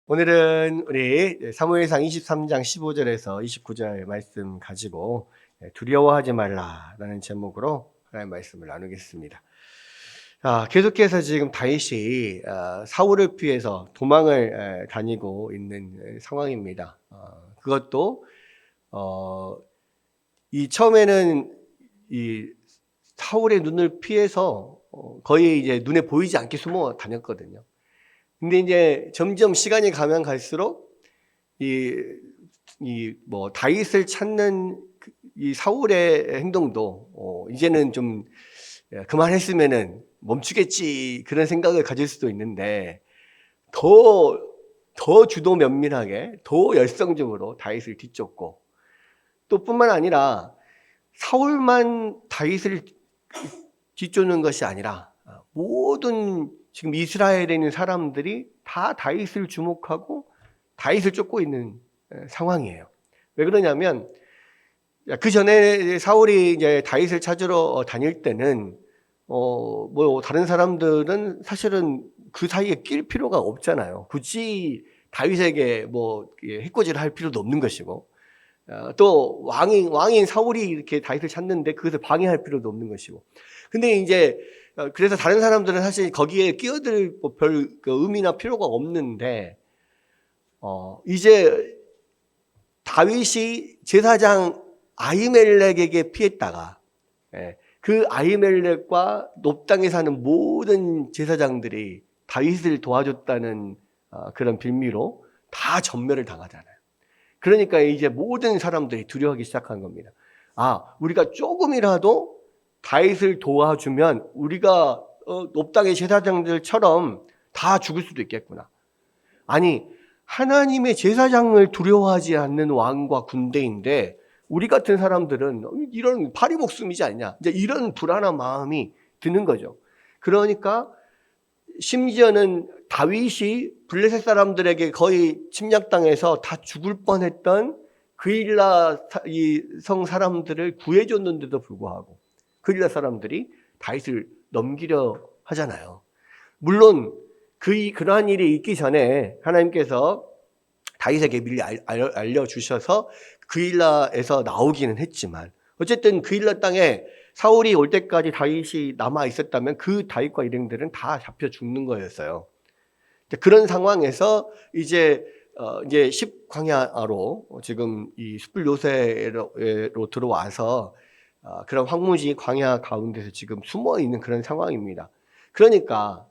오늘은 우리 사무엘상 23장 15절에서 29절 말씀 가지고 두려워하지 말라라는 제목으로 하나님의 말씀을 나누겠습니다. 계속해서 지금 다윗이 사울을 피해서 도망을 다니고 있는 상황입니다. 그것도 이 처음에는 이 사울의 눈을 피해서 거의 이제 눈에 보이지 않게 숨어 다녔거든요. 근데 이제 점점 시간이 가면 갈수록 다윗을 찾는 이 사울의 행동도 이제는 좀 그만했으면은 멈추겠지 그런 생각을 가질 수도 있는데 더 주도 면밀하게 더 열성적으로 다윗을 뒤쫓고 또 뿐만 아니라 사울만 다윗을 뒤쫓는 것이 아니라 모든 지금 이스라엘에 있는 사람들이 다 다윗을 주목하고 다윗을 쫓고 있는 상황이에요. 왜 그러냐면 그 전에 사울이 이제 다윗을 찾으러 다닐 때는 다른 사람들은 사실은 그 사이에 낄 필요가 없잖아요. 굳이 다윗에게 해코지를 할 필요도 없는 것이고 또 왕인 사울이 이렇게 다윗을 찾는데 그것을 방해할 필요도 없는 것이고. 근데 이제 그래서 다른 사람들은 사실 거기에 끼어들 별 의미나 필요가 없는데 이제 다윗이 제사장 아히멜렉에게 피했다가 그 아히멜렉과 놉 땅에 사는 모든 제사장들이 다윗을 도와줬다는 그런 빌미로 다 전멸을 당하잖아요. 그러니까 이제 모든 사람들이 두려워하기 시작한 겁니다. 우리가 조금이라도 다윗을 도와주면 우리가 놉 땅의 제사장들처럼 다 죽을 수도 있겠구나. 아니, 하나님의 제사장을 두려워하지 않는 왕과 군대인데 우리 같은 사람들은 이런 파리목숨이지 않냐, 이제 이런 불안한 마음이 드는 거죠. 그러니까 심지어는 다윗이 블레셋 사람들에게 거의 침략당해서 다 죽을 뻔했던 그일라 성 사람들을 구해줬는데도 불구하고 그일라 사람들이 다윗을 넘기려 하잖아요. 물론 그러한 일이 있기 전에 하나님께서 다윗에게 미리 알려주셔서 그일라에서 나오기는 했지만 어쨌든 그일라 땅에 사울이 올 때까지 다윗이 남아 있었다면 그 다윗과 일행들은 다 잡혀 죽는 거였어요. 그런 상황에서 이제 10광야로 지금 이 숯불 요새로 들어와서 그런 황무지 광야 가운데서 지금 숨어 있는 그런 상황입니다. 그러니까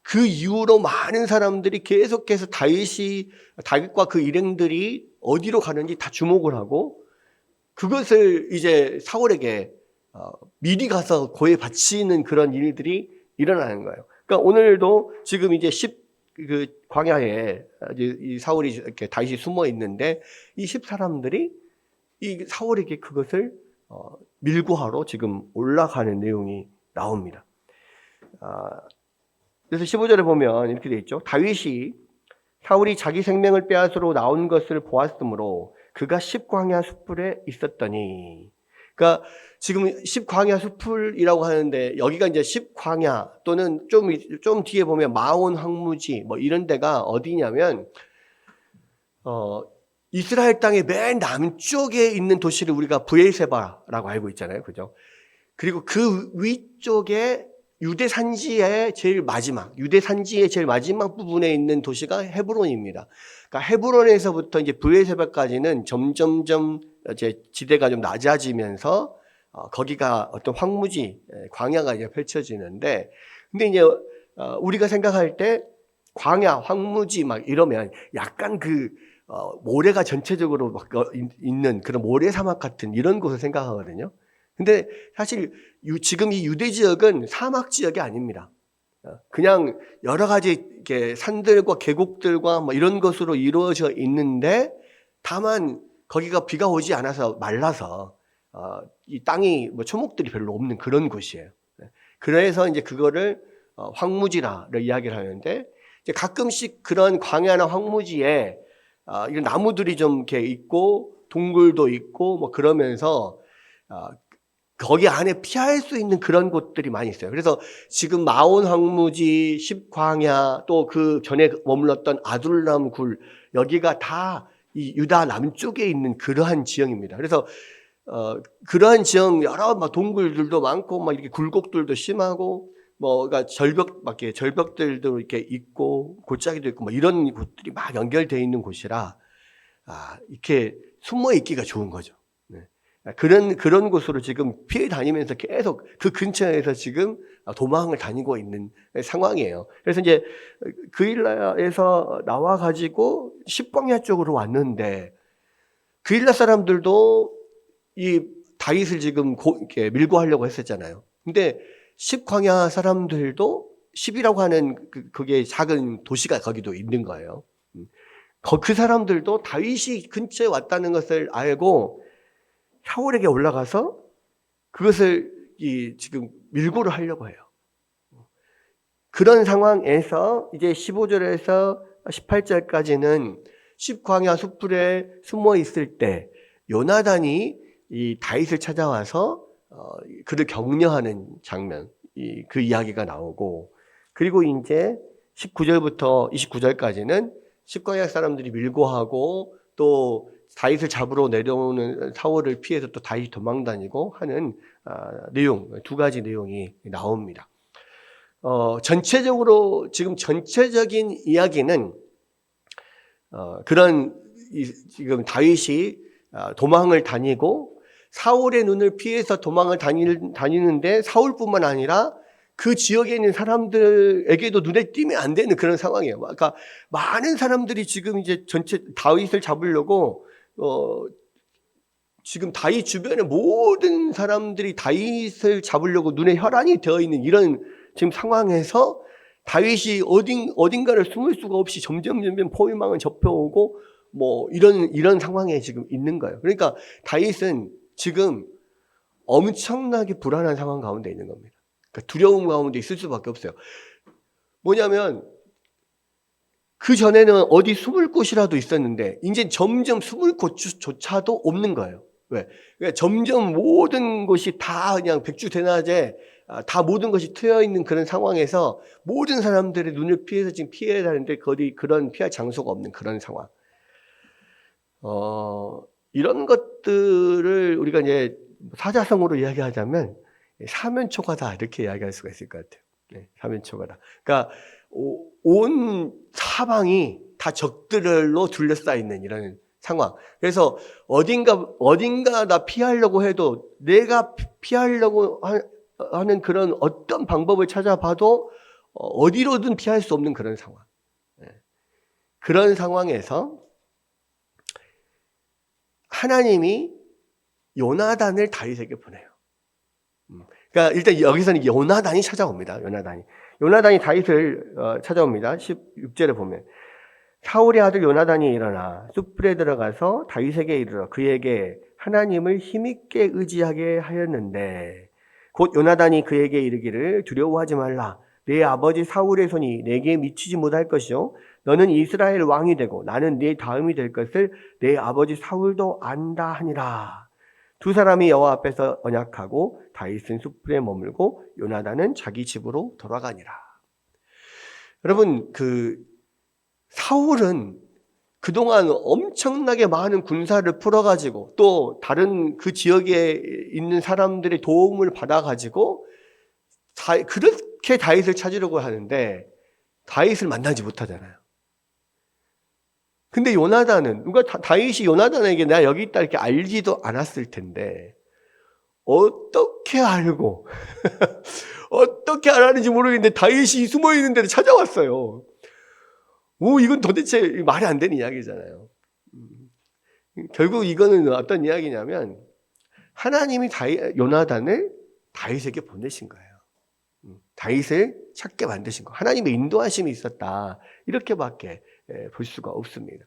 그 이후로 많은 사람들이 계속해서 다윗과 그 일행들이 어디로 가는지 다 주목을 하고 그것을 이제 사울에게 미리 가서 고해 바치는 그런 일들이 일어나는 거예요. 그러니까 오늘도 지금 이제 광야에 이 사울이 이렇게 다윗이 숨어 있는데 이 10사람들이 이 사울에게 그것을 밀고하러 지금 올라가는 내용이 나옵니다. 그래서 15절에 보면 이렇게 되어 있죠. 다윗이 사울이 자기 생명을 빼앗으러 나온 것을 보았으므로 그가 10광야 숯불에 있었더니. 그러니까 지금 10광야 숯불이라고 하는데 여기가 이제 10광야 또는 좀 뒤에 보면 마온 황무지 이런 데가 어디냐면 이스라엘 땅의 맨 남쪽에 있는 도시를 우리가 브엘세바라고 알고 있잖아요. 그죠? 그리고 그 위쪽에 유대 산지의 제일 마지막 부분에 있는 도시가 헤브론입니다. 그러니까 헤브론에서부터 이제 브엘세바까지는 점점점 이제 지대가 좀 낮아지면서 거기가 어떤 황무지, 광야가 이제 펼쳐지는데, 근데 이제 우리가 생각할 때 광야, 황무지 이러면 약간 모래가 전체적으로 있는 그런 모래 사막 같은 이런 곳을 생각하거든요. 근데 사실 지금 이 유대 지역은 사막 지역이 아닙니다. 그냥 여러 가지 이렇게 산들과 계곡들과 이런 것으로 이루어져 있는데 다만 거기가 비가 오지 않아서 말라서 이 땅이 초목들이 별로 없는 그런 곳이에요. 그래서 이제 그거를 황무지라를 이야기를 하는데 이제 가끔씩 그런 광야나 황무지에 이런 나무들이 좀 이렇게 있고 동굴도 있고 그러면서 거기 안에 피할 수 있는 그런 곳들이 많이 있어요. 그래서 지금 마온 황무지, 십광야, 또 그 전에 머물렀던 아둘람 굴, 여기가 다 이 유다 남쪽에 있는 그러한 지형입니다. 그래서 그러한 지형 여러 막 동굴들도 많고 막 이렇게 굴곡들도 심하고 그러니까 절벽들도 이렇게 있고 골짜기도 있고 뭐 이런 곳들이 막 연결되어 있는 곳이라 이렇게 숨어 있기가 좋은 거죠. 네. 그런 곳으로 지금 피해 다니면서 계속 그 근처에서 지금 도망을 다니고 있는 상황이에요. 그래서 이제 그일라에서 나와 가지고 십광야 쪽으로 왔는데 그일라 사람들도 이 다윗을 지금 이렇게 밀고 하려고 했었잖아요. 근데 십광야 사람들도 십이라고 하는 그게 작은 도시가 거기도 있는 거예요. 그 사람들도 다윗이 근처에 왔다는 것을 알고 사울에게 올라가서 그것을 지금 밀고를 하려고 해요. 그런 상황에서 이제 15절에서 18절까지는 십광야 숯불에 숨어 있을 때 요나단이 이 다윗을 찾아와서 그를 격려하는 장면, 그 이야기가 나오고, 그리고 이제 19절부터 29절까지는 십광야 사람들이 밀고 하고 또 다윗을 잡으러 내려오는 사울을 피해서 또 다윗이 도망다니고 하는 내용, 두 가지 내용이 나옵니다. 전체적으로 지금 전체적인 이야기는 그런 지금 다윗이 도망을 다니고 사울의 눈을 피해서 도망을 다니는데 사울뿐만 아니라 그 지역에 있는 사람들에게도 눈에 띄면 안 되는 그런 상황이에요. 그러니까 많은 사람들이 지금 이제 전체 다윗을 잡으려고 지금 다윗 주변의 모든 사람들이 다윗을 잡으려고 눈에 혈안이 되어 있는 이런 지금 상황에서 다윗이 어딘가를 숨을 수가 없이 점점 포위망을 접해오고 뭐 이런 상황에 지금 있는 거예요. 그러니까 다윗은 지금 엄청나게 불안한 상황 가운데 있는 겁니다. 그러니까 두려움 가운데 있을 수밖에 없어요. 뭐냐면 그 전에는 어디 숨을 곳이라도 있었는데 이제 점점 숨을 곳조차도 없는 거예요. 왜? 그러니까 점점 모든 곳이 다 그냥 백주대낮에 다 모든 것이 트여 있는 그런 상황에서 모든 사람들의 눈을 피해서 지금 피해야 하는데 거기 그런 피할 장소가 없는 그런 상황. 이런 것들을 우리가 이제 사자성어로 이야기하자면 사면초가다 이렇게 이야기할 수가 있을 것 같아요. 네, 사면초가다. 그러니까 온 사방이 다 적들로 둘러싸여 있는 이런 상황. 그래서 어딘가 나 피하려고 해도 내가 피하려고 하는 그런 어떤 방법을 찾아봐도 어디로든 피할 수 없는 그런 상황. 네. 그런 상황에서 하나님이 요나단을 다윗에게 보내요. 그러니까 일단 여기서는 요나단이 찾아옵니다. 요나단이 다윗을 찾아옵니다. 16절에 보면 사울의 아들 요나단이 일어나 숯불에 들어가서 다윗에게 이르러 그에게 하나님을 힘있게 의지하게 하였는데 곧 요나단이 그에게 이르기를 두려워하지 말라. 내 아버지 사울의 손이 내게 미치지 못할 것이요 너는 이스라엘 왕이 되고 나는 네 다음이 될 것을 내 아버지 사울도 안다 하니라. 두 사람이 여호와 앞에서 언약하고 다윗은 숯불에 머물고 요나단은 자기 집으로 돌아가니라. 여러분, 사울은 그동안 엄청나게 많은 군사를 풀어가지고 또 다른 그 지역에 있는 사람들의 도움을 받아가지고 그렇게 다윗을 찾으려고 하는데 다윗을 만나지 못하잖아요. 근데 요나단은 다윗이 요나단에게 내가 여기 있다 이렇게 알지도 않았을 텐데 어떻게 알고 어떻게 알았는지 모르겠는데 다윗이 숨어 있는 데를 찾아왔어요. 이건 도대체 말이 안 되는 이야기잖아요. 결국 이거는 어떤 이야기냐면 하나님이 요나단을 다윗에게 보내신 거예요. 다윗을 찾게 만드신 거. 하나님의 인도하심이 있었다. 이렇게밖에 볼 수가 없습니다.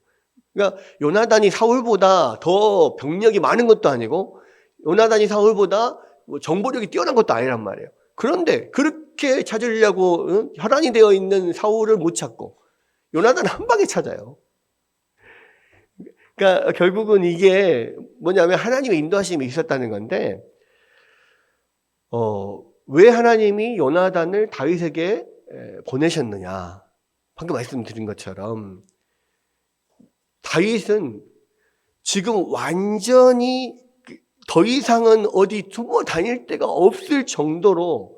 그러니까 요나단이 사울보다 더 병력이 많은 것도 아니고 요나단이 사울보다 정보력이 뛰어난 것도 아니란 말이에요. 그런데 그렇게 찾으려고 혈안이 되어 있는 사울을 못 찾고 요나단 한 방에 찾아요. 그러니까 결국은 이게 뭐냐면 하나님의 인도하심이 있었다는 건데 왜 하나님이 요나단을 다윗에게 보내셨느냐. 방금 말씀드린 것처럼 다윗은 지금 완전히 더 이상은 어디 숨어 다닐 데가 없을 정도로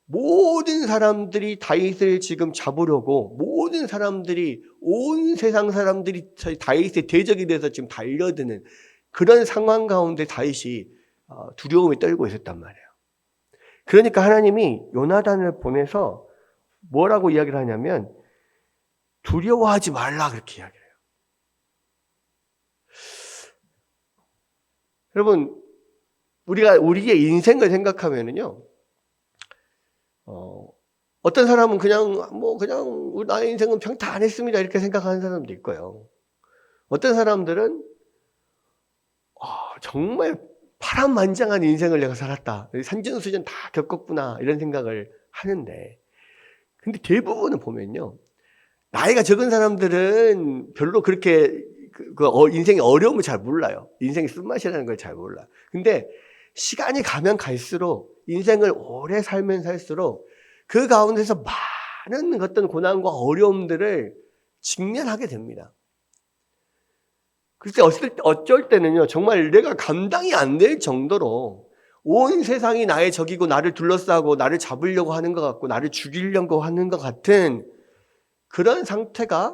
모든 사람들이 다윗을 지금 잡으려고, 모든 사람들이, 온 세상 사람들이 다윗의 대적이 돼서 지금 달려드는 그런 상황 가운데 다윗이 두려움에 떨고 있었단 말이에요. 그러니까 하나님이 요나단을 보내서 뭐라고 이야기를 하냐면 두려워하지 말라, 그렇게 이야기를 해요. 여러분, 우리가 우리의 인생을 생각하면은요, 어떤 사람은 그냥 나의 인생은 평탄했습니다 이렇게 생각하는 사람도 있고요. 어떤 사람들은 정말 파란만장한 인생을 내가 살았다, 산전수전 다 겪었구나 이런 생각을 하는데, 근데 대부분은 보면요, 나이가 적은 사람들은 별로 그렇게 인생의 어려움을 잘 몰라요. 인생의 쓴맛이라는 걸 잘 몰라. 근데 시간이 가면 갈수록, 인생을 오래 살면 살수록 그 가운데서 많은 어떤 고난과 어려움들을 직면하게 됩니다. 글쎄 어쩔 때는요, 정말 내가 감당이 안 될 정도로 온 세상이 나의 적이고 나를 둘러싸고 나를 잡으려고 하는 것 같고 나를 죽이려고 하는 것 같은 그런 상태에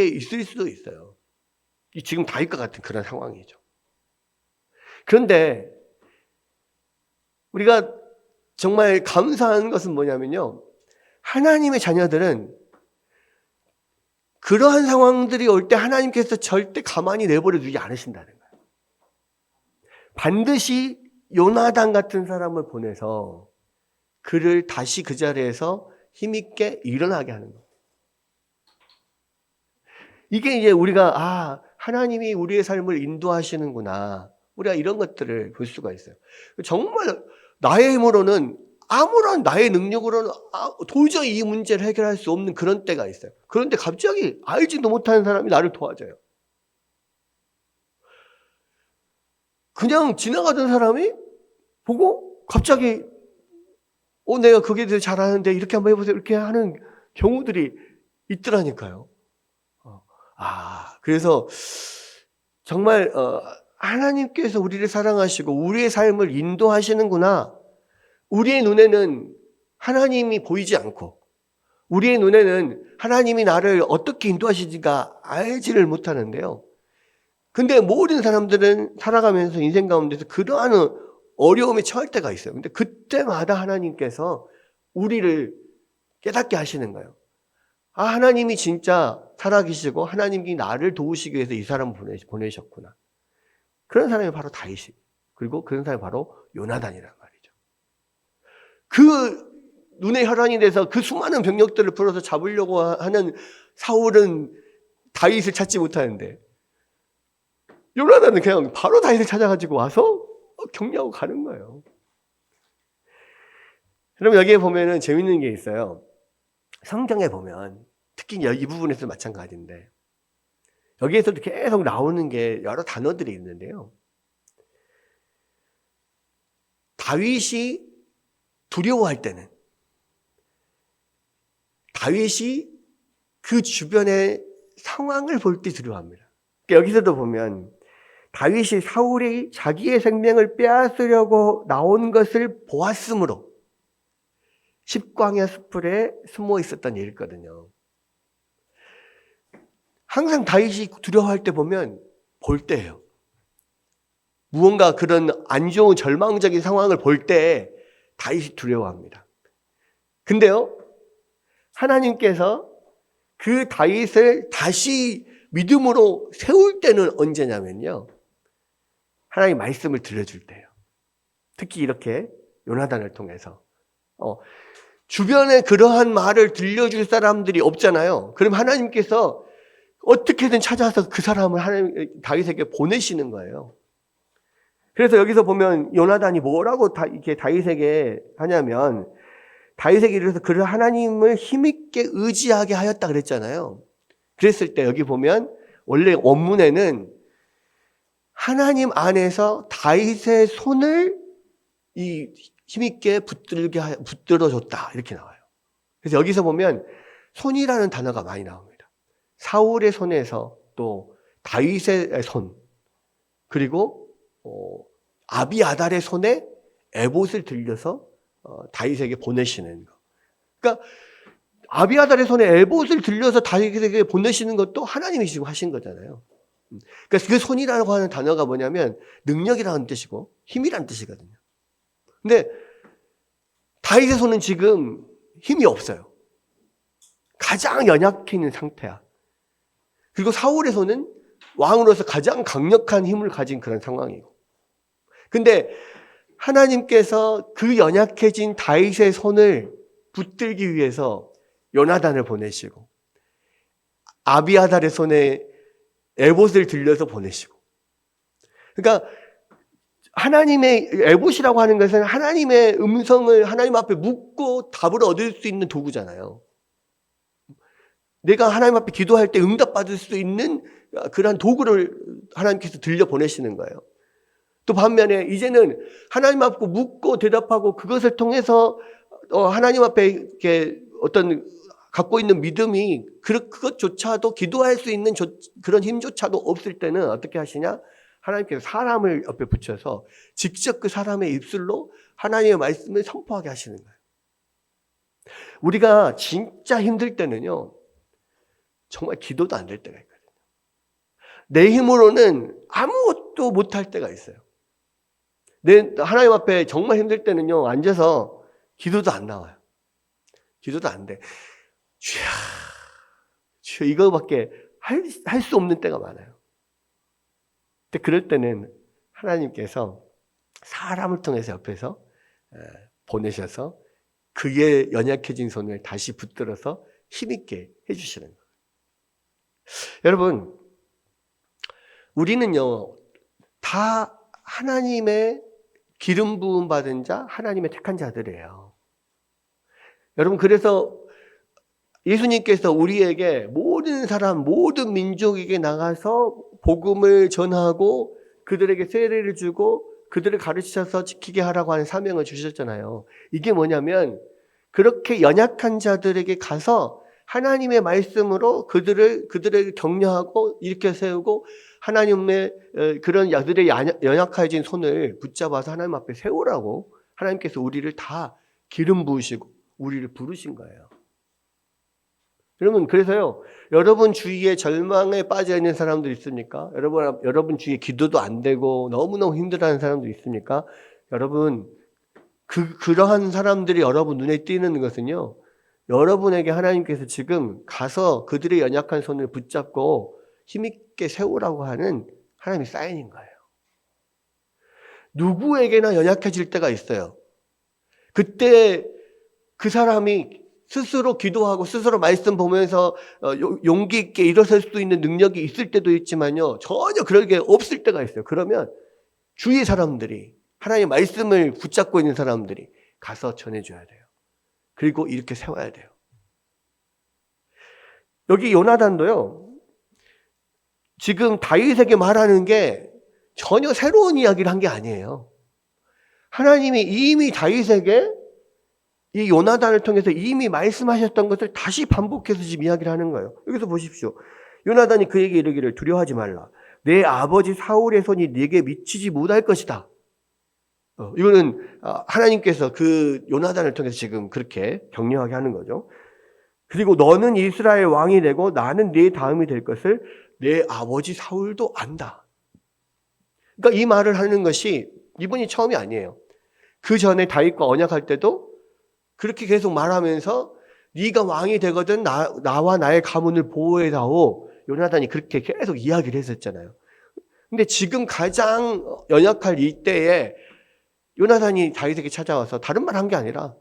있을 수도 있어요. 지금 다윗과 같은 그런 상황이죠. 그런데 우리가 정말 감사한 것은 뭐냐면요, 하나님의 자녀들은 그러한 상황들이 올 때 하나님께서 절대 가만히 내버려 두지 않으신다는 거예요. 반드시 요나단 같은 사람을 보내서 그를 다시 그 자리에서 힘있게 일어나게 하는 거예요. 이게 이제 우리가 하나님이 우리의 삶을 인도하시는구나, 우리가 이런 것들을 볼 수가 있어요. 정말 나의 힘으로는, 아무런 나의 능력으로는 도저히 이 문제를 해결할 수 없는 그런 때가 있어요. 그런데 갑자기 알지도 못하는 사람이 나를 도와줘요. 그냥 지나가던 사람이 보고 갑자기 내가 그게 더 잘하는데 이렇게 한번 해보세요 이렇게 하는 경우들이 있더라니까요. 그래서 정말 하나님께서 우리를 사랑하시고 우리의 삶을 인도하시는구나. 우리의 눈에는 하나님이 보이지 않고, 우리의 눈에는 하나님이 나를 어떻게 인도하시는지가 알지를 못하는데요. 근데 모든 사람들은 살아가면서 인생 가운데서 그러한 어려움에 처할 때가 있어요. 근데 그때마다 하나님께서 우리를 깨닫게 하시는 거예요. 하나님이 진짜 살아계시고 하나님이 나를 도우시기 위해서 이 사람을 보내셨구나. 그런 사람이 바로 다윗이, 그리고 그런 사람이 바로 요나단이란 말이죠. 그 눈에 혈안이 돼서 그 수많은 병력들을 풀어서 잡으려고 하는 사울은 다윗을 찾지 못하는데, 요나단은 그냥 바로 다윗을 찾아가지고 와서 격려하고 가는 거예요. 여러분, 여기에 보면은 재밌는 게 있어요. 성경에 보면 특히 이 부분에서 마찬가지인데, 여기에서도 계속 나오는 게 여러 단어들이 있는데요. 다윗이 두려워할 때는 다윗이 그 주변의 상황을 볼 때 두려워합니다. 여기서도 보면 다윗이 사울이 자기의 생명을 빼앗으려고 나온 것을 보았으므로 십광야 숲풀에 숨어 있었던 일이거든요. 항상 다윗이 두려워할 때 보면 볼 때예요. 무언가 그런 안 좋은 절망적인 상황을 볼 때 다윗이 두려워합니다. 근데요, 하나님께서 그 다윗을 다시 믿음으로 세울 때는 언제냐면요, 하나님 말씀을 들려줄 때예요. 특히 이렇게 요나단을 통해서 주변에 그러한 말을 들려줄 사람들이 없잖아요. 그럼 하나님께서 어떻게든 찾아서 그 사람을 다윗에게 보내시는 거예요. 그래서 여기서 보면 요나단이 뭐라고 이렇게 다윗에게 하냐면, 다윗에게 이르러서 그를 하나님을 힘있게 의지하게 하였다 그랬잖아요. 그랬을 때 여기 보면 원래 원문에는 하나님 안에서 다윗의 손을 이 힘있게 붙들어줬다 이렇게 나와요. 그래서 여기서 보면 손이라는 단어가 많이 나옵니다. 사울의 손에서 또 다윗의 손, 그리고 아비아달의 손에 에봇을 들려서 다윗에게 보내시는 거. 그러니까 아비아달의 손에 에봇을 들려서 다윗에게 보내시는 것도 하나님이 지금 하신 거잖아요. 그러니까 그 손이라고 하는 단어가 뭐냐면 능력이라는 뜻이고 힘이라는 뜻이거든요. 근데 다윗의 손은 지금 힘이 없어요. 가장 연약해 있는 상태야. 그리고 사울의 손은 왕으로서 가장 강력한 힘을 가진 그런 상황이고. 근데 하나님께서 그 연약해진 다윗의 손을 붙들기 위해서 요나단을 보내시고 아비아달의 손에 에봇을 들려서 보내시고. 그러니까 하나님의 에봇이라고 하는 것은 하나님의 음성을 하나님 앞에 묻고 답을 얻을 수 있는 도구잖아요. 내가 하나님 앞에 기도할 때 응답받을 수 있는 그러한 도구를 하나님께서 들려 보내시는 거예요. 또 반면에 이제는 하나님 앞에 묻고 대답하고 그것을 통해서 하나님 앞에 이렇게 어떤 갖고 있는 믿음이 그것조차도 기도할 수 있는 그런 힘조차도 없을 때는 어떻게 하시냐? 하나님께서 사람을 옆에 붙여서 직접 그 사람의 입술로 하나님의 말씀을 선포하게 하시는 거예요. 우리가 진짜 힘들 때는요, 정말 기도도 안 될 때가 있거든요. 내 힘으로는 아무것도 못할 때가 있어요. 하나님 앞에 정말 힘들 때는요, 앉아서 기도도 안 나와요. 기도도 안 돼. 주여, 이거밖에 할 수 없는 때가 많아요. 근데 그럴 때는 하나님께서 사람을 통해서 옆에서 보내셔서 그의 연약해진 손을 다시 붙들어서 힘있게 해주시는 거예요. 여러분, 우리는요, 다 하나님의 기름 부음 받은 자, 하나님의 택한 자들이에요. 여러분, 그래서 예수님께서 우리에게 모든 사람, 모든 민족에게 나가서 복음을 전하고 그들에게 세례를 주고 그들을 가르치셔서 지키게 하라고 하는 사명을 주셨잖아요. 이게 뭐냐면 그렇게 연약한 자들에게 가서 하나님의 말씀으로 그들을 격려하고 일으켜 세우고 하나님의 그런 야들의 연약해진 손을 붙잡아서 하나님 앞에 세우라고 하나님께서 우리를 다 기름 부으시고 우리를 부르신 거예요. 여러분, 그래서요, 여러분 주위에 절망에 빠져 있는 사람들 있습니까? 여러분 주위에 기도도 안 되고 너무너무 힘들어하는 사람들 있습니까? 여러분, 그러한 사람들이 여러분 눈에 띄는 것은요, 여러분에게 하나님께서 지금 가서 그들의 연약한 손을 붙잡고 힘있게 세우라고 하는 하나님의 사인인 거예요. 누구에게나 연약해질 때가 있어요. 그때 그 사람이 스스로 기도하고 스스로 말씀 보면서 용기 있게 일어설 수 있는 능력이 있을 때도 있지만요, 전혀 그럴 게 없을 때가 있어요. 그러면 주위 사람들이, 하나님의 말씀을 붙잡고 있는 사람들이 가서 전해줘야 돼요. 그리고 이렇게 세워야 돼요. 여기 요나단도요, 지금 다윗에게 말하는 게 전혀 새로운 이야기를 한 게 아니에요. 하나님이 이미 다윗에게 이 요나단을 통해서 이미 말씀하셨던 것을 다시 반복해서 지금 이야기를 하는 거예요. 여기서 보십시오. 요나단이 그에게 이르기를 두려워하지 말라. 내 아버지 사울의 손이 네게 미치지 못할 것이다. 이거는 하나님께서 그 요나단을 통해서 지금 그렇게 격려하게 하는 거죠. 그리고 너는 이스라엘 왕이 되고 나는 네 다음이 될 것을 내 아버지 사울도 안다. 그러니까 이 말을 하는 것이 이번이 처음이 아니에요. 그 전에 다윗과 언약할 때도 그렇게 계속 말하면서 네가 왕이 되거든 나와 나의 가문을 보호해다오. 요나단이 그렇게 계속 이야기를 했었잖아요. 근데 지금 가장 연약할 이때에 요나단이 다윗에게 찾아와서 다른 말 한 게 아니라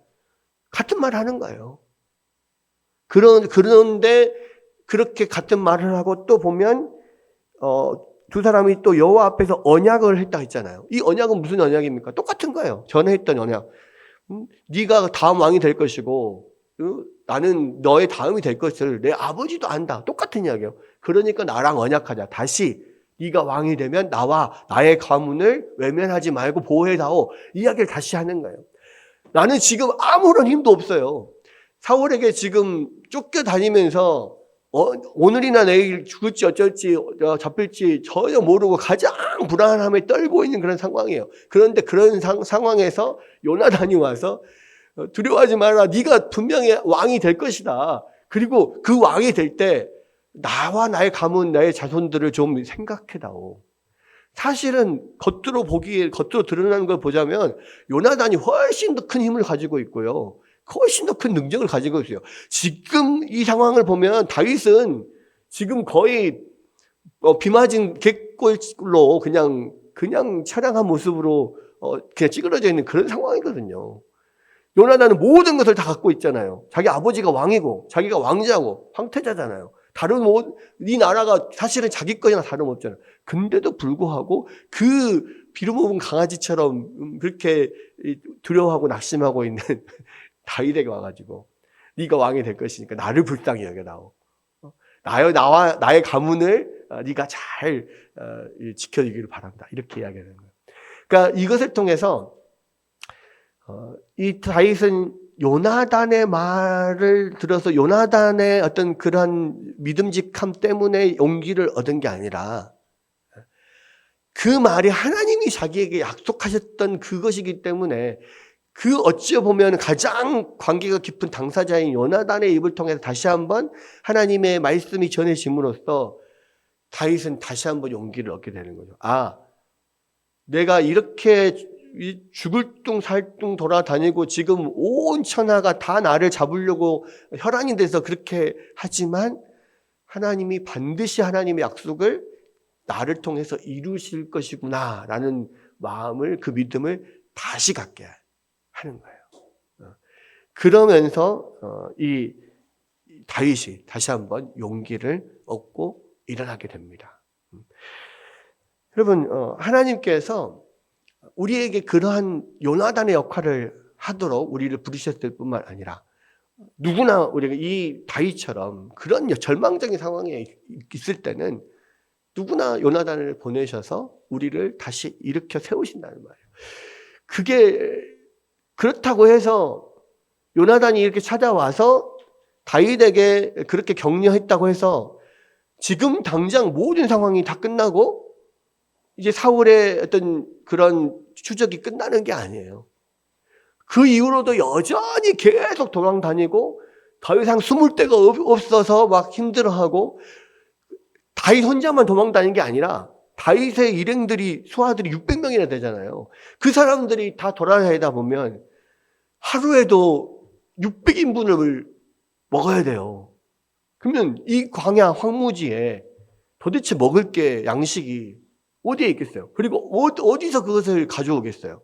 같은 말을 하는 거예요. 그런데 그렇게 같은 말을 하고 또 보면 두 사람이 또 여호와 앞에서 언약을 했다 했잖아요. 이 언약은 무슨 언약입니까? 똑같은 거예요. 전에 했던 언약. 네가 다음 왕이 될 것이고 나는 너의 다음이 될 것을 내 아버지도 안다. 똑같은 이야기예요. 그러니까 나랑 언약하자. 다시 네가 왕이 되면 나와 나의 가문을 외면하지 말고 보호해다오. 이야기를 다시 하는 거예요. 나는 지금 아무런 힘도 없어요. 사울에게 지금 쫓겨다니면서 오늘이나 내일 죽을지 어쩔지 잡힐지 전혀 모르고 가장 불안함에 떨고 있는 그런 상황이에요. 그런데 그런 상황에서 요나단이 와서 두려워하지 마라. 네가 분명히 왕이 될 것이다. 그리고 그 왕이 될 때 나와 나의 가문, 나의 자손들을 좀 생각해다오. 사실은 겉으로 드러나는 걸 보자면 요나단이 훨씬 더 큰 힘을 가지고 있고요. 훨씬 더 큰 능력을 가지고 있어요. 지금 이 상황을 보면 다윗은 지금 거의 비 맞은 갯골로 그냥 처량한 모습으로 그냥 찌그러져 있는 그런 상황이거든요. 요나단은 모든 것을 다 갖고 있잖아요. 자기 아버지가 왕이고 자기가 왕자고 황태자잖아요. 이 나라가 사실은 자기 거나 다름없잖아요. 근데도 불구하고 그 비루먹은 강아지처럼 그렇게 두려워하고 낙심하고 있는 다윗에게 와가지고 네가 왕이 될 것이니까 나를 불쌍히 여겨다오. 나와 나의 가문을 네가 잘 지켜주기를 바란다. 이렇게 이야기하는 거예요. 그러니까 이것을 통해서 이 다윗은 요나단의 말을 들어서 요나단의 어떤 그런 믿음직함 때문에 용기를 얻은 게 아니라 그 말이 하나님이 자기에게 약속하셨던 그것이기 때문에 그 어찌 보면 가장 관계가 깊은 당사자인 요나단의 입을 통해서 다시 한번 하나님의 말씀이 전해짐으로써 다윗은 다시 한번 용기를 얻게 되는 거죠. 내가 이렇게 죽을 둥 살 둥 돌아다니고 지금 온 천하가 다 나를 잡으려고 혈안이 돼서 그렇게 하지만 하나님이 반드시 하나님의 약속을 나를 통해서 이루실 것이구나 라는 마음을, 그 믿음을 다시 갖게 하는 거예요. 그러면서 이 다윗이 다시 한번 용기를 얻고 일어나게 됩니다. 여러분, 하나님께서 우리에게 그러한 요나단의 역할을 하도록 우리를 부르셨을 뿐만 아니라 누구나 우리가 이 다윗처럼 그런 절망적인 상황에 있을 때는 누구나 요나단을 보내셔서 우리를 다시 일으켜 세우신다는 말이에요. 그게 그렇다고 해서 요나단이 이렇게 찾아와서 다윗에게 그렇게 격려했다고 해서 지금 당장 모든 상황이 다 끝나고 이제 사울의 어떤 그런 추적이 끝나는 게 아니에요. 그 이후로도 여전히 계속 도망 다니고 더 이상 숨을 데가 없어서 막 힘들어하고 다윗 혼자만 도망 다니는 게 아니라 다윗의 일행들이 소아들이 600명이나 되잖아요. 그 사람들이 다 돌아다니다 보면 하루에도 600인분을 먹어야 돼요. 그러면 이 광야 황무지에 도대체 먹을 게 양식이 어디에 있겠어요? 그리고 어디서 그것을 가져오겠어요?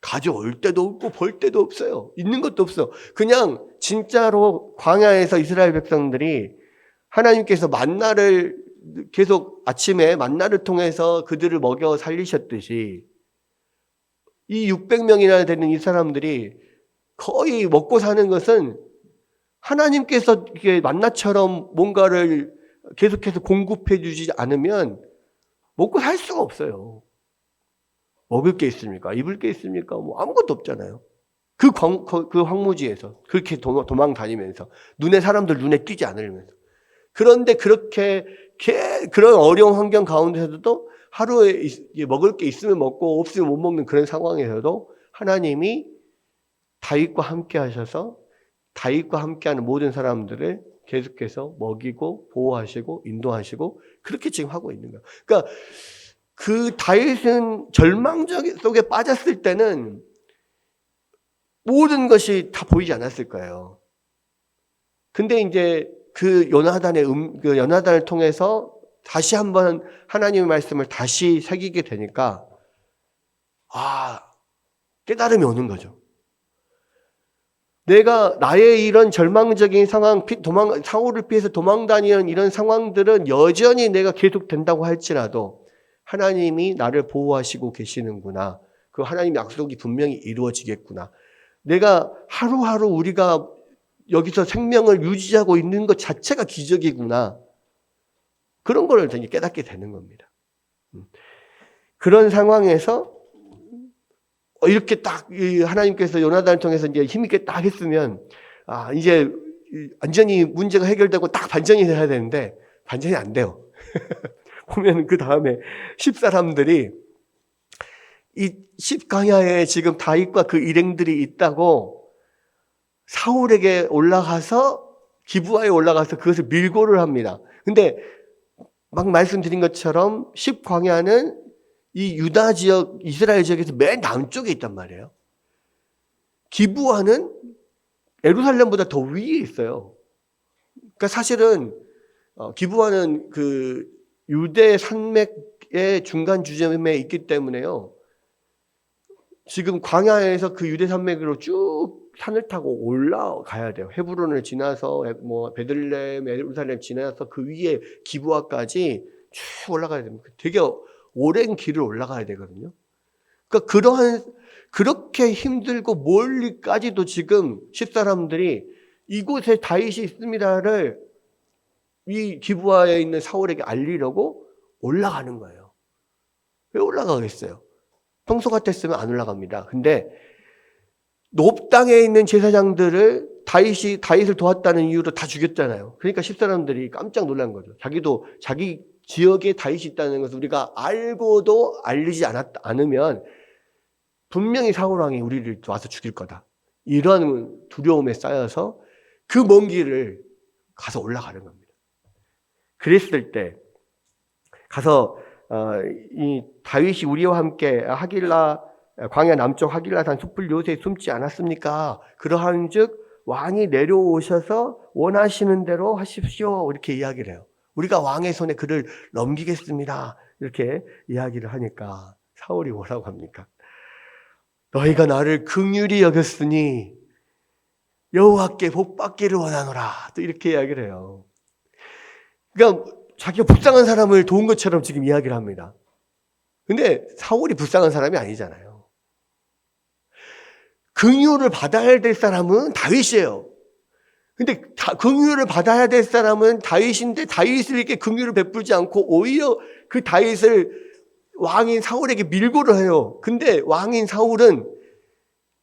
가져올 데도 없고 볼 데도 없어요. 있는 것도 없어. 그냥 진짜로 광야에서 이스라엘 백성들이 하나님께서 만나를 계속 아침에 만나를 통해서 그들을 먹여 살리셨듯이 이 600명이나 되는 이 사람들이 거의 먹고 사는 것은 하나님께서 이게 만나처럼 뭔가를 계속해서 공급해 주지 않으면 먹고 살 수가 없어요. 먹을 게 있습니까? 입을 게 있습니까? 뭐 아무것도 없잖아요. 그 황무지에서 그렇게 도망 다니면서 사람들 눈에 띄지 않으면서. 그런데 그렇게 그런 어려운 환경 가운데서도 하루에 먹을 게 있으면 먹고 없으면 못 먹는 그런 상황에서도 하나님이 다윗과 함께 하셔서 다윗과 함께하는 모든 사람들을 계속해서 먹이고 보호하시고 인도하시고 그렇게 지금 하고 있는 거예요. 그러니까 그 다윗은 절망 속에 빠졌을 때는 모든 것이 다 보이지 않았을 거예요. 근데 이제 그 요나단을 통해서 다시 한번 하나님의 말씀을 다시 새기게 되니까 깨달음이 오는 거죠. 내가 나의 이런 절망적인 상황, 사울을 피해서 도망다니는 이런 상황들은 여전히 내가 계속된다고 할지라도 하나님이 나를 보호하시고 계시는구나. 그 하나님의 약속이 분명히 이루어지겠구나. 내가 하루하루 우리가 여기서 생명을 유지하고 있는 것 자체가 기적이구나. 그런 걸 깨닫게 되는 겁니다. 그런 상황에서 이렇게 딱 하나님께서 요나단을 통해서 이제 힘있게 딱 했으면 이제 완전히 문제가 해결되고 딱 반전이 돼야 되는데 반전이 안 돼요. 보면 그 다음에 10사람들이 이 10광야에 지금 다윗과 그 일행들이 있다고 사울에게 올라가서 기브아에 올라가서 그것을 밀고를 합니다. 근데 막 말씀드린 것처럼 10광야는 이 유다 지역, 이스라엘 지역에서 맨 남쪽에 있단 말이에요. 기브아는 예루살렘보다 더 위에 있어요. 그러니까 사실은 기브아는 그 유대 산맥의 중간 지점에 있기 때문에요. 지금 광야에서 그 유대 산맥으로 쭉 산을 타고 올라가야 돼요. 헤브론을 지나서 뭐 베들레헴, 예루살렘 지나서 그 위에 기브아까지 쭉 올라가야 됩니다. 되게 오랜 길을 올라가야 되거든요. 그러니까 그렇게 힘들고 멀리까지도 지금 10사람들이 이곳에 다윗이 있습니다를 이 기브아에 있는 사울에게 알리려고 올라가는 거예요. 왜 올라가겠어요? 평소 같았으면 안 올라갑니다. 근데 높 땅에 있는 제사장들을 다윗을 도왔다는 이유로 다 죽였잖아요. 그러니까 10사람들이 깜짝 놀란 거죠. 자기도 자기 지역에 다윗이 있다는 것을 우리가 알고도 알리지 않으면 분명히 사울왕이 우리를 와서 죽일 거다. 이런 두려움에 쌓여서 그 먼 길을 가서 올라가는 겁니다. 그랬을 때 가서 이 다윗이 우리와 함께 광야 남쪽 하길라산 숲을 요새에 숨지 않았습니까? 그러한즉 왕이 내려오셔서 원하시는 대로 하십시오. 이렇게 이야기를 해요. 우리가 왕의 손에 그를 넘기겠습니다. 이렇게 이야기를 하니까 사울이 뭐라고 합니까? 너희가 나를 긍휼히 여겼으니 여호와께 복 받기를 원하노라. 또 이렇게 이야기를 해요. 그러니까 자기가 불쌍한 사람을 도운 것처럼 지금 이야기를 합니다. 근데 사울이 불쌍한 사람이 아니잖아요. 긍휼을 받아야 될 사람은 다윗이에요. 근데 긍휼을 받아야 될 사람은 다윗인데 다윗에게 긍휼을 베풀지 않고 오히려 그 다윗을 왕인 사울에게 밀고를 해요. 근데 왕인 사울은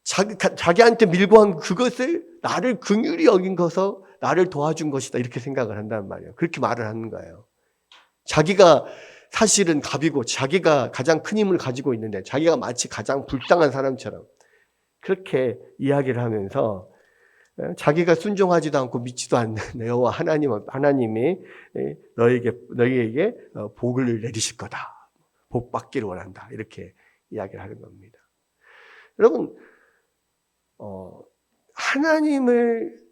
자기한테 밀고 한 그것을 나를 긍휼히 여긴 것서 나를 도와준 것이다 이렇게 생각을 한단 말이에요. 그렇게 말을 하는 거예요. 자기가 사실은 갑이고 자기가 가장 큰 힘을 가지고 있는데 자기가 마치 가장 불쌍한 사람처럼 그렇게 이야기를 하면서 자기가 순종하지도 않고 믿지도 않는 여호와 하나님이 너희에게 복을 내리실 거다. 복 받기를 원한다. 이렇게 이야기를 하는 겁니다. 여러분, 하나님을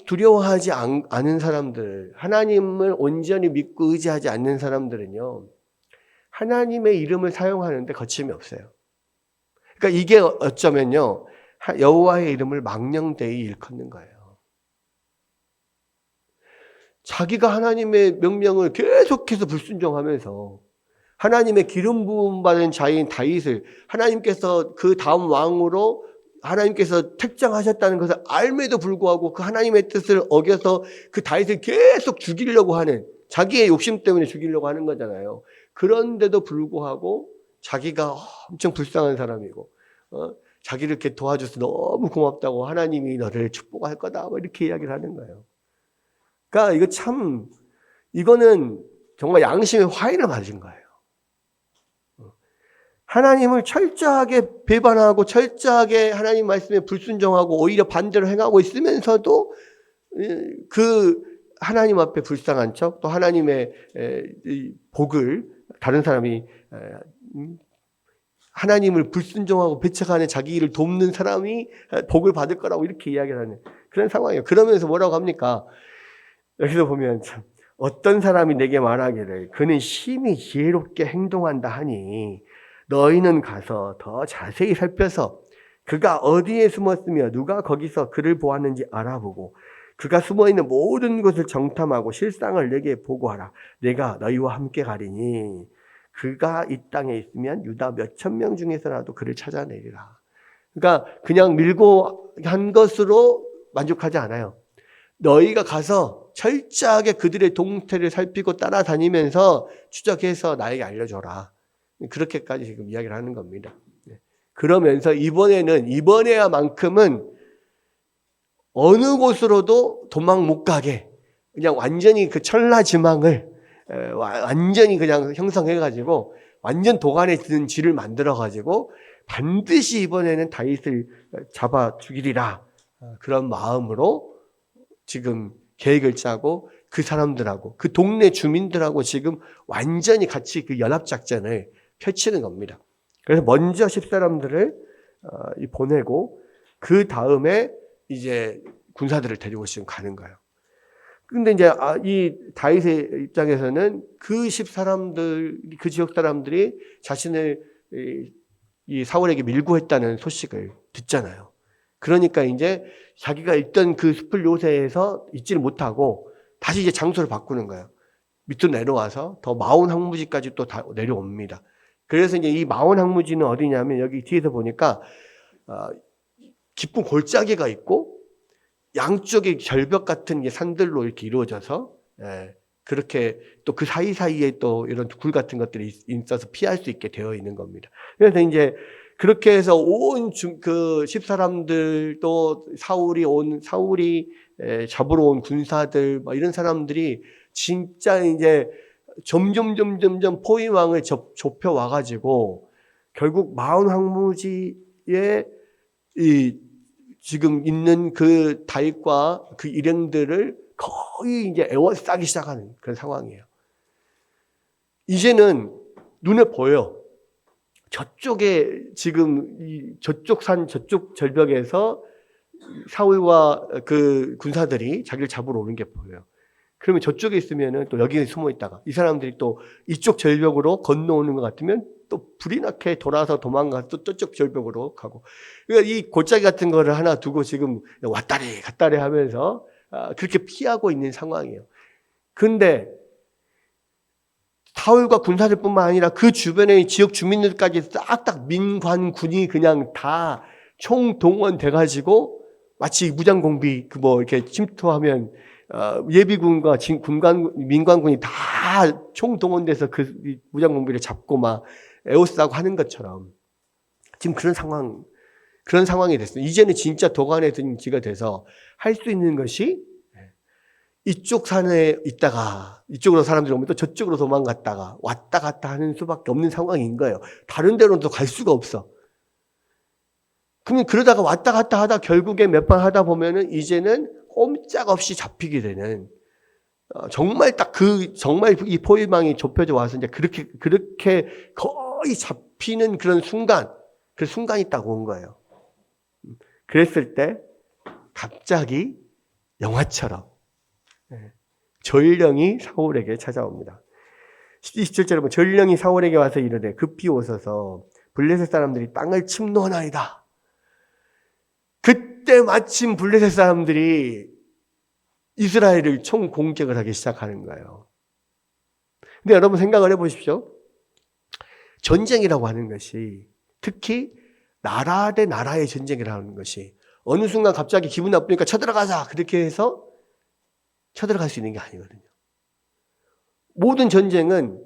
두려워하지 않은 사람들, 하나님을 온전히 믿고 의지하지 않는 사람들은요, 하나님의 이름을 사용하는데 거침이 없어요. 그러니까 이게 어쩌면요, 여호와의 이름을 망령되이 일컫는 거예요. 자기가 하나님의 명령을 계속해서 불순종하면서 하나님의 기름 부음 받은 자인 다윗을 하나님께서 그 다음 왕으로 하나님께서 택정하셨다는 것을 알매도 불구하고 그 하나님의 뜻을 어겨서 그 다윗을 계속 죽이려고 하는, 자기의 욕심 때문에 죽이려고 하는 거잖아요. 그런데도 불구하고 자기가 엄청 불쌍한 사람이고 자기를 이렇게 도와줘서 너무 고맙다고 하나님이 너를 축복할 거다 이렇게 이야기를 하는 거예요. 그러니까 이거는 정말 양심의 화인을 맞은 거예요. 하나님을 철저하게 배반하고 철저하게 하나님 말씀에 불순종하고 오히려 반대로 행하고 있으면서도 그 하나님 앞에 불쌍한 척, 또 하나님의 복을 다른 사람이 하나님을 불순종하고 배척하는 자기 일을 돕는 사람이 복을 받을 거라고 이렇게 이야기를 하는 그런 상황이에요. 그러면서 뭐라고 합니까? 여기서 보면 참 어떤 사람이 내게 말하기를 그는 심히 지혜롭게 행동한다 하니 너희는 가서 더 자세히 살펴서 그가 어디에 숨었으며 누가 거기서 그를 보았는지 알아보고 그가 숨어있는 모든 것을 정탐하고 실상을 내게 보고하라. 내가 너희와 함께 가리니 그가 이 땅에 있으면 유다 몇천 명 중에서라도 그를 찾아내리라. 그러니까 그냥 밀고 한 것으로 만족하지 않아요. 너희가 가서 철저하게 그들의 동태를 살피고 따라다니면서 추적해서 나에게 알려줘라. 그렇게까지 지금 이야기를 하는 겁니다. 그러면서 이번에야만큼은 어느 곳으로도 도망 못 가게 그냥 완전히 그 천라지망을 완전히 그냥 형성해가지고 완전 도관에 드는 쥐를 만들어가지고 반드시 이번에는 다윗을 잡아 죽이리라. 그런 마음으로 지금 계획을 짜고 그 사람들하고 그 동네 주민들하고 지금 완전히 같이 그 연합작전을 펼치는 겁니다. 그래서 먼저 10사람들을 보내고 그 다음에 이제 군사들을 데리고 지금 가는 거예요. 근데 이제 이 다윗의 입장에서는 그 10사람들, 그 지역 사람들이 자신을 이 사울에게 밀고했다는 소식을 듣잖아요. 그러니까 이제 자기가 있던 그 숲을 요새에서 있지를 못하고 다시 이제 장소를 바꾸는 거예요. 밑으로 내려와서 더 마온 항무지까지 또 다 내려옵니다. 그래서 이제 이 마온 항무지는 어디냐면 여기 뒤에서 보니까 깊은 골짜기가 있고 양쪽에 절벽 같은 게 산들로 이렇게 이루어져서 그렇게 또 그 사이사이에 또 이런 굴 같은 것들이 있어서 피할 수 있게 되어 있는 겁니다. 그래서 이제 그렇게 해서 온 그 10사람들 또 사울이 잡으러 온 군사들 뭐 이런 사람들이 진짜 이제 점점 포위망을 좁혀 와가지고 결국 마온 항무지에 지금 있는 그 다윗과 그 일행들을 거의 이제 에워싸기 시작하는 그런 상황이에요. 이제는 눈에 보여. 저쪽에 지금 저쪽 산 저쪽 절벽에서 사울과 그 군사들이 자기를 잡으러 오는 게 보여요. 그러면 저쪽에 있으면은 또 여기에 숨어 있다가 이 사람들이 또 이쪽 절벽으로 건너오는 것 같으면 또 불이 나게 돌아서 도망가서 또 저쪽 절벽으로 가고. 그러니까 이 골짜기 같은 거를 하나 두고 지금 왔다리 갔다리 하면서 그렇게 피하고 있는 상황이에요. 근데 사울과 군사들뿐만 아니라 그 주변의 지역 주민들까지 싹 민관군이 그냥 다 총동원돼가지고 마치 무장공비 뭐 이렇게 침투하면 예비군과 민관군이 다 총동원돼서 그 무장공비를 잡고 막 에워싸고 하는 것처럼 지금 그런 상황이 됐어요. 이제는 진짜 도관에 든 지가 돼서 할 수 있는 것이 이쪽 산에 있다가 이쪽으로 사람들이 오면 또 저쪽으로 도망갔다가 왔다 갔다 하는 수밖에 없는 상황인 거예요. 다른 데로는 또 갈 수가 없어. 그러면 그러다가 왔다 갔다 하다 결국에 몇 번 하다 보면은 이제는 꼼짝없이 잡히게 되는 정말 정말 이 포위망이 좁혀져 와서 이제 그렇게 거의 잡히는 그런 그 순간이 딱 온 거예요. 그랬을 때 갑자기 영화처럼 전령이 사울에게 찾아옵니다. 27절에 보면 전령이 사울에게 와서 이르되 급히 오소서 블레셋 사람들이 땅을 침노하나이다. 그때 마침 블레셋 사람들이 이스라엘을 총 공격을 하기 시작하는 거예요. 근데 여러분 생각을 해보십시오. 전쟁이라고 하는 것이 특히 나라 대 나라의 전쟁이라는 것이 어느 순간 갑자기 기분 나쁘니까 쳐들어가자 그렇게 해서 쳐들어갈 수 있는 게 아니거든요. 모든 전쟁은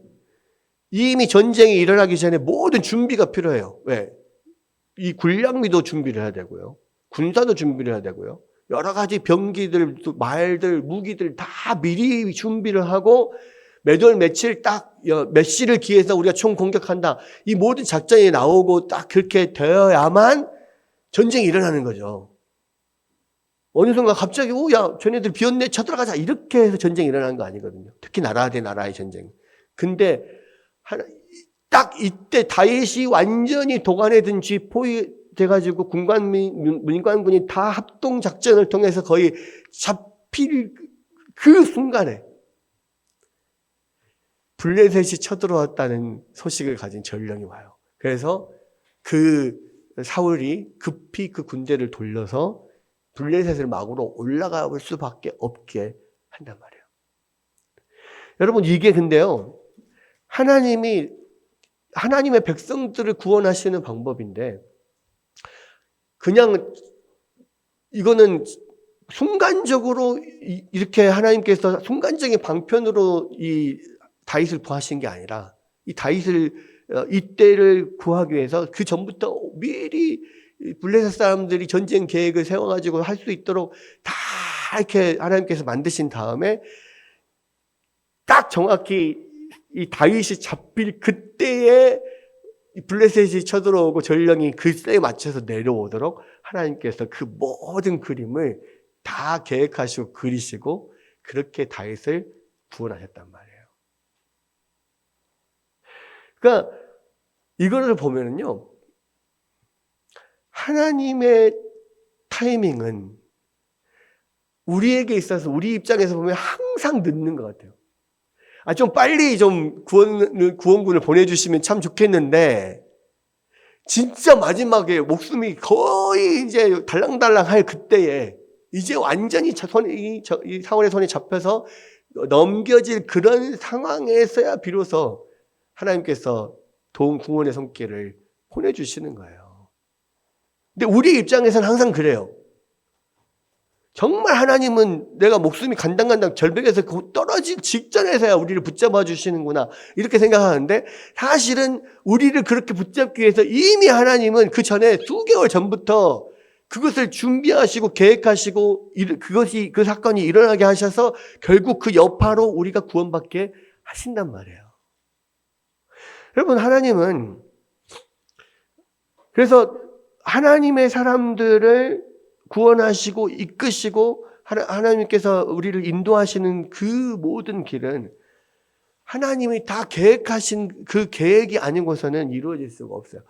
이미 전쟁이 일어나기 전에 모든 준비가 필요해요. 왜? 이 군량미도 준비를 해야 되고요. 군사도 준비를 해야 되고요. 여러 가지 병기들, 말들, 무기들 다 미리 준비를 하고 몇 월 며칠 딱 몇 시를 기해서 우리가 총 공격한다. 이 모든 작전이 나오고 딱 그렇게 되어야만 전쟁이 일어나는 거죠. 어느 순간 갑자기 야 쟤네들 비었네 쳐들어가자 이렇게 해서 전쟁이 일어나는 거 아니거든요. 특히 나라 대 나라의 전쟁. 근데 딱 이때 다윗이 완전히 도관에 든 쥐 포위돼가지고 민관군이 다 합동 작전을 통해서 거의 잡힐 그 순간에 블레셋이 쳐들어왔다는 소식을 가진 전령이 와요. 그래서 그 사울이 급히 그 군대를 돌려서 블레셋을 막으로 올라가 볼 수밖에 없게 한단 말이에요. 여러분 이게 근데요. 하나님의 백성들을 구원하시는 방법인데 그냥 이거는 순간적으로 이렇게 하나님께서 순간적인 방편으로 이 다윗을 구하신 게 아니라 이 다윗을 이때를 구하기 위해서 그 전부터 미리 블레셋 사람들이 전쟁 계획을 세워가지고 할 수 있도록 다 이렇게 하나님께서 만드신 다음에 딱 정확히 이 다윗이 잡힐 그때에 블레셋이 쳐들어오고 전령이 그 때에 맞춰서 내려오도록 하나님께서 그 모든 그림을 다 계획하시고 그리시고 그렇게 다윗을 구원하셨단 말이에요. 그러니까 이거를 보면은요, 하나님의 타이밍은 우리에게 있어서 우리 입장에서 보면 항상 늦는 것 같아요. 좀 빨리 좀 구원군을 보내주시면 참 좋겠는데, 진짜 마지막에 목숨이 거의 이제 달랑달랑 할 그때에 이제 완전히 이 사울의 손에 잡혀서 넘겨질 그런 상황에서야 비로소 하나님께서 도움 구원의 손길을 보내주시는 거예요. 근데 우리 입장에서는 항상 그래요. 정말 하나님은 내가 목숨이 간당간당 절벽에서 떨어질 직전에서야 우리를 붙잡아 주시는구나 이렇게 생각하는데, 사실은 우리를 그렇게 붙잡기 위해서 이미 하나님은 그 전에 수개월 전부터 그것을 준비하시고 계획하시고 그 사건이 일어나게 하셔서 결국 그 여파로 우리가 구원받게 하신단 말이에요. 여러분, 하나님은 그래서 하나님의 사람들을 구원하시고 이끄시고 하나님께서 우리를 인도하시는 그 모든 길은 하나님이 다 계획하신 그 계획이 아니고서는 이루어질 수가 없어요.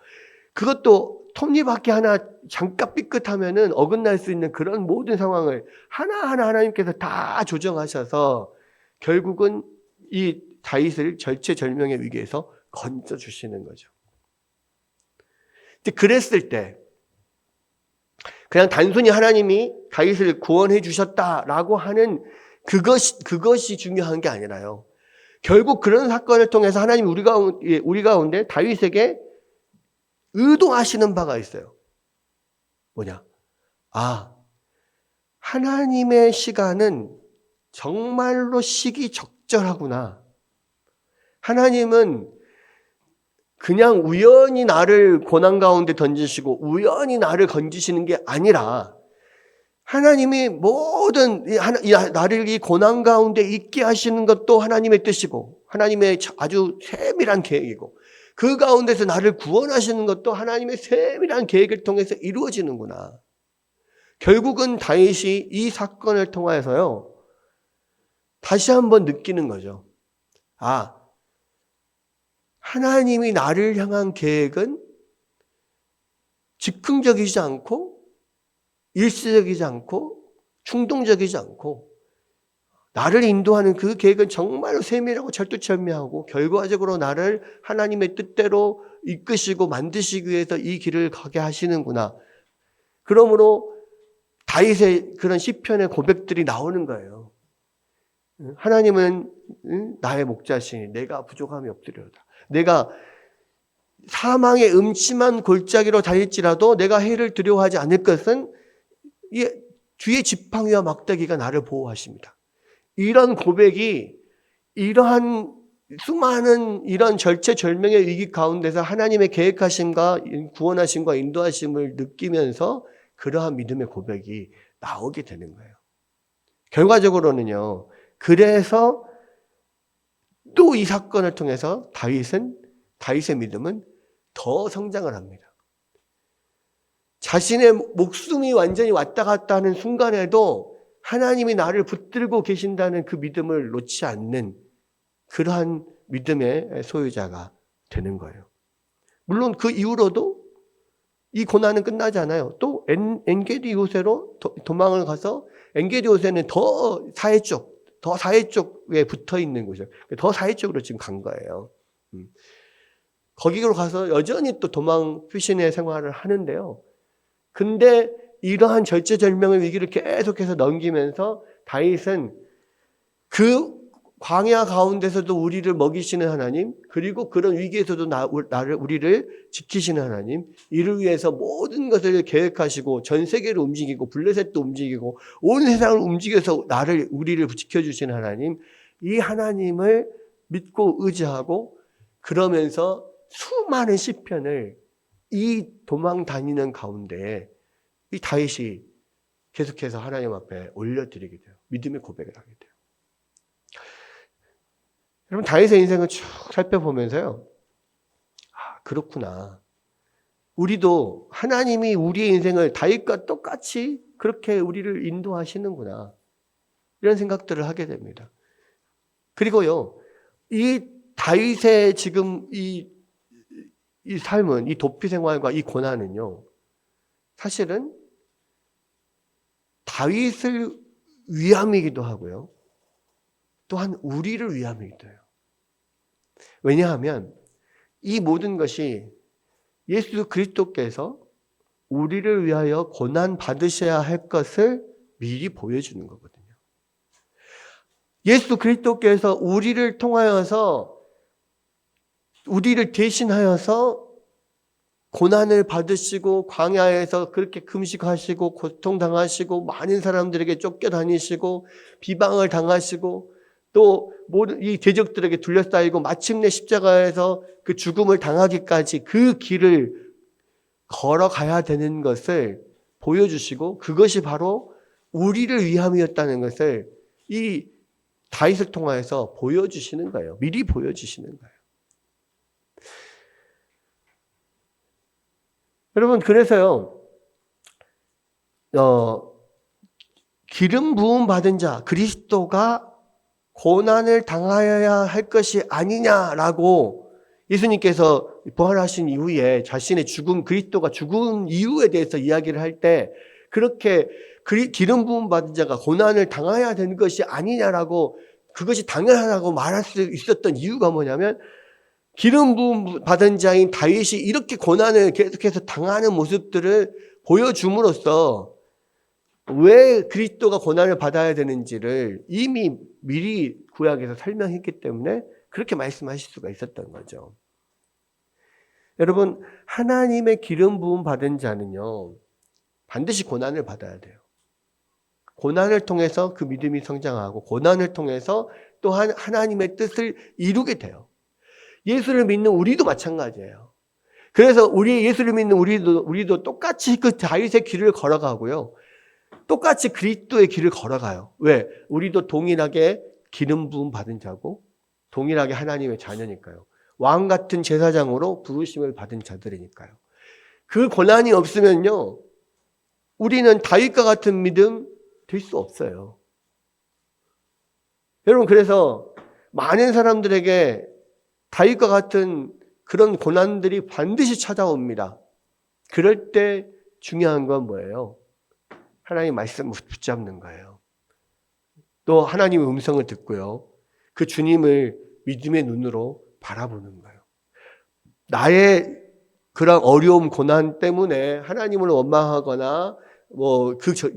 그것도 톱니바퀴 하나 잠깐 삐끗하면은 어긋날 수 있는 그런 모든 상황을 하나하나 하나님께서 다 조정하셔서 결국은 이 다윗을 절체절명의 위기에서 건져주시는 거죠. 근데 그랬을 때 그냥 단순히 하나님이 다윗을 구원해 주셨다라고 하는 그것이 중요한 게 아니라요, 결국 그런 사건을 통해서 하나님 우리 가운데 다윗에게 의도하시는 바가 있어요. 뭐냐? 하나님의 시간은 정말로 시기적절하구나. 하나님은 그냥 우연히 나를 고난 가운데 던지시고 우연히 나를 건지시는 게 아니라 하나님이 모든 나를 이 고난 가운데 있게 하시는 것도 하나님의 뜻이고 하나님의 아주 세밀한 계획이고, 그 가운데서 나를 구원하시는 것도 하나님의 세밀한 계획을 통해서 이루어지는구나. 결국은 다윗이 이 사건을 통해서요, 다시 한번 느끼는 거죠. 하나님이 나를 향한 계획은 즉흥적이지 않고 일시적이지 않고 충동적이지 않고, 나를 인도하는 그 계획은 정말로 세밀하고 철두철미하고 결과적으로 나를 하나님의 뜻대로 이끄시고 만드시기 위해서 이 길을 가게 하시는구나. 그러므로 다윗의 그런 시편의 고백들이 나오는 거예요. 하나님은 나의 목자시니 내가 부족함이 없으리로다. 내가 사망의 음침한 골짜기로 다닐지라도 내가 해를 두려워하지 않을 것은 주의 지팡이와 막대기가 나를 보호하십니다. 이런 고백이 이러한 수많은 이런 절체절명의 위기 가운데서 하나님의 계획하심과 구원하심과 인도하심을 느끼면서 그러한 믿음의 고백이 나오게 되는 거예요. 결과적으로는요, 그래서 또 이 사건을 통해서 다윗의 믿음은 더 성장을 합니다. 자신의 목숨이 완전히 왔다 갔다 하는 순간에도 하나님이 나를 붙들고 계신다는 그 믿음을 놓지 않는 그러한 믿음의 소유자가 되는 거예요. 물론 그 이후로도 이 고난은 끝나지 않아요. 또 엔게디 요새로 도망을 가서 엔게디 요새는 더 사해 쪽에 붙어 있는 거죠. 더 사해 쪽으로 지금 간 거예요. 거기로 가서 여전히 또 도망 피신의 생활을 하는데요. 근데 이러한 절체절명의 위기를 계속해서 넘기면서 다윗은 그 광야 가운데서도 우리를 먹이시는 하나님, 그리고 그런 위기에서도 우리를 지키시는 하나님, 이를 위해서 모든 것을 계획하시고 전 세계를 움직이고 블레셋도 움직이고 온 세상을 움직여서 우리를 지켜주시는 하나님, 이 하나님을 믿고 의지하고 그러면서 수많은 시편을 이 도망 다니는 가운데 이 다윗이 계속해서 하나님 앞에 올려드리게 돼요. 믿음의 고백을 하게 돼요. 여러분, 다윗의 인생을 쭉 살펴보면서요, 아, 그렇구나. 우리도 하나님이 우리의 인생을 다윗과 똑같이 그렇게 우리를 인도하시는구나. 이런 생각들을 하게 됩니다. 그리고요, 이 다윗의 지금 이 삶은, 이 도피 생활과 이 고난은요, 사실은 다윗을 위함이기도 하고요, 또한 우리를 위함이기도 해요. 왜냐하면 이 모든 것이 예수 그리스도께서 우리를 위하여 고난 받으셔야 할 것을 미리 보여주는 거거든요. 예수 그리스도께서 우리를 통하여서, 우리를 대신하여서 고난을 받으시고 광야에서 그렇게 금식하시고 고통당하시고 많은 사람들에게 쫓겨다니시고 비방을 당하시고 또 모든 이 대적들에게 둘러싸이고 마침내 십자가에서 그 죽음을 당하기까지 그 길을 걸어가야 되는 것을 보여주시고 그것이 바로 우리를 위함이었다는 것을 이 다윗을 통하여서 보여주시는 거예요. 미리 보여주시는 거예요. 여러분, 그래서요, 기름 부음 받은 자 그리스도가 고난을 당하여야 할 것이 아니냐라고 예수님께서 부활하신 이후에 자신의 그리스도가 죽은 이유에 대해서 이야기를 할 때 그렇게 기름 부음 받은 자가 고난을 당해야 되는 것이 아니냐라고 그것이 당연하다고 말할 수 있었던 이유가 뭐냐면 기름 부음 받은 자인 다윗이 이렇게 고난을 계속해서 당하는 모습들을 보여줌으로써 왜 그리스도가 고난을 받아야 되는지를 이미 미리 구약에서 설명했기 때문에 그렇게 말씀하실 수가 있었던 거죠. 여러분, 하나님의 기름 부음 받은 자는요, 반드시 고난을 받아야 돼요. 고난을 통해서 그 믿음이 성장하고 고난을 통해서 또한 하나님의 뜻을 이루게 돼요. 예수를 믿는 우리도 마찬가지예요. 그래서 예수를 믿는 우리도 똑같이 그 다윗의 길을 걸어가고요. 똑같이 그리스도의 길을 걸어가요. 왜? 우리도 동일하게 기름 부음 받은 자고 동일하게 하나님의 자녀니까요. 왕 같은 제사장으로 부르심을 받은 자들이니까요. 그 고난이 없으면요, 우리는 다윗과 같은 믿음 될 수 없어요. 여러분, 그래서 많은 사람들에게 다윗과 같은 그런 고난들이 반드시 찾아옵니다. 그럴 때 중요한 건 뭐예요? 하나님의 말씀을 붙잡는 거예요. 또 하나님의 음성을 듣고요, 그 주님을 믿음의 눈으로 바라보는 거예요. 나의 그런 어려움, 고난 때문에 하나님을 원망하거나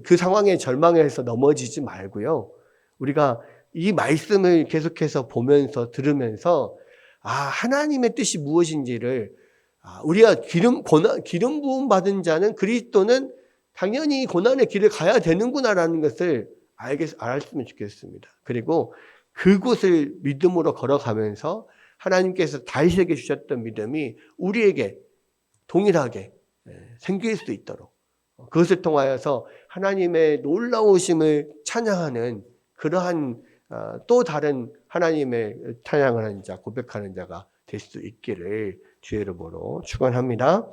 그 상황에 절망해서 넘어지지 말고요. 우리가 이 말씀을 계속해서 보면서 들으면서 하나님의 뜻이 무엇인지를 우리가 기름 부음 받은 자는 그리스도는 당연히 고난의 길을 가야 되는구나라는 것을 알았으면 좋겠습니다. 그리고 그곳을 믿음으로 걸어가면서 하나님께서 다윗에게 주셨던 믿음이 우리에게 동일하게 생길 수 있도록 그것을 통하여서 하나님의 놀라우심을 찬양하는 그러한 또 다른 하나님의 찬양을 하는 자, 고백하는 자가 될 수 있기를 주의 이름으로 축원합니다.